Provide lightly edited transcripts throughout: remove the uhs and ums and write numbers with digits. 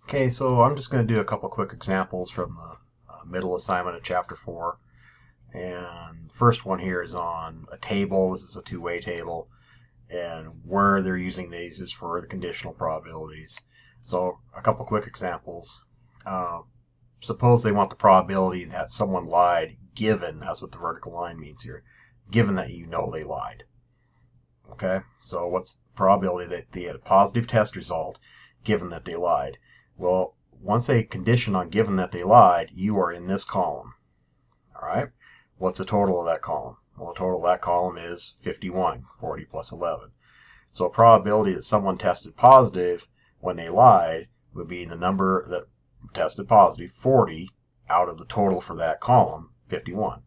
Okay, so I'm just going to do a couple quick examples from the middle assignment of Chapter 4. And the first one here is on a table. This is a two-way table. And where they're using these is for the conditional probabilities. So a couple quick examples. Suppose they want the probability that someone lied given, that's what the vertical line means here, given that you know they lied. Okay, so what's the probability that they had a positive test result given that they lied? Well, once they condition on given that they lied, you are in this column. All right, what's the total of that column? Well, the total of that column is 51, 40 plus 11. So a probability that someone tested positive when they lied would be the number that tested positive, 40, out of the total for that column, 51.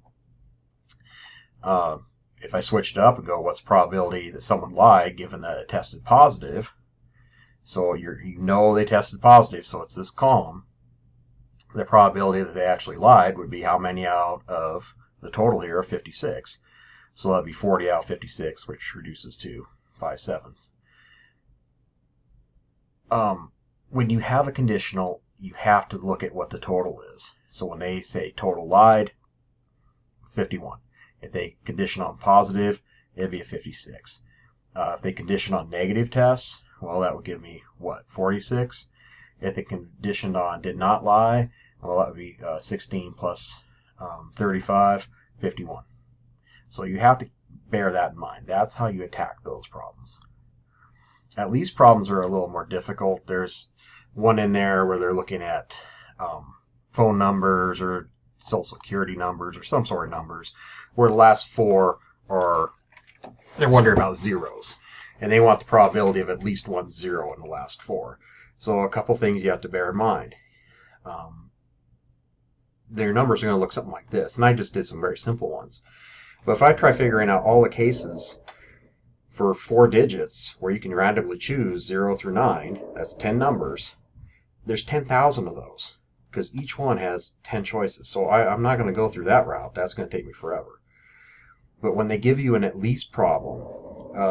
If I switched up and go, what's the probability that someone lied given that it tested positive? So you know they tested positive, so it's this column. The probability that they actually lied would be how many out of the total here of 56. So that'd be 40 out of 56, which reduces to 5/7. When you have a conditional, you have to look at what the total is. So when they say total lied, 51. If they condition on positive, it'd be a 56. If they condition on negative tests, well, that would give me, what, 46? If they conditioned on did not lie, well, that would be 16 plus 35, 51. So you have to bear that in mind. That's how you attack those problems. At least problems are a little more difficult. There's one in there where they're looking at phone numbers or social security numbers or some sort of numbers where the last four are, they're wondering about zeros. And they want the probability of at least one zero in the last four. So a couple things you have to bear in mind. Their numbers are going to look something like this. And I just did some very simple ones. But if I try figuring out all the cases for 4 digits where you can randomly choose 0 through 9, that's 10 numbers, there's 10,000 of those because each one has 10 choices. So I'm not going to go through that route. That's going to take me forever. But when they give you an at least problem,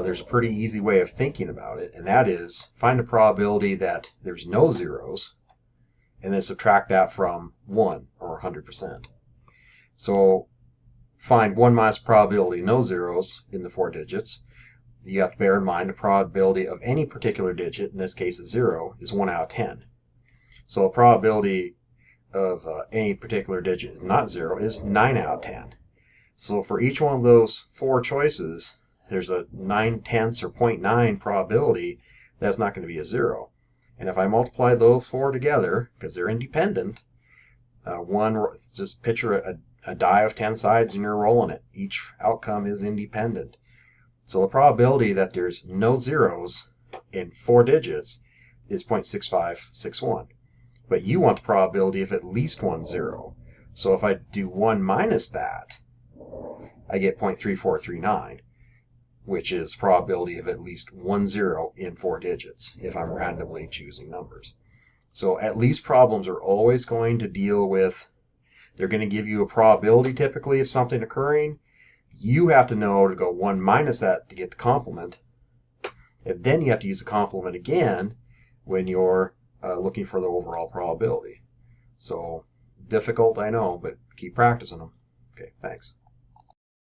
there's a pretty easy way of thinking about it, and that is find a probability that there's no zeros and then subtract that from 1 or 100%. So find 1 minus probability no zeros in the 4 digits. You have to bear in mind the probability of any particular digit, in this case is 0, is 1 out of 10. So the probability of any particular digit is not 0 is 9 out of 10. So for each one of those 4 choices, there's a 9/10 or 0.9 probability that's not going to be a 0. And if I multiply those 4 together, because they're independent, just picture a die of 10 sides and you're rolling it. Each outcome is independent. So the probability that there's no zeros in 4 digits is 0.6561. But you want the probability of at least 1 0. So if I do 1 minus that, I get 0.3439, which is probability of at least 1 0 in 4 digits if I'm randomly choosing numbers. So at least problems are always going to deal with, they're going to give you a probability typically of something occurring. You have to know to go 1 minus that to get the complement. And then you have to use the complement again when you're looking for the overall probability. So difficult, I know, but keep practicing them. Okay, thanks.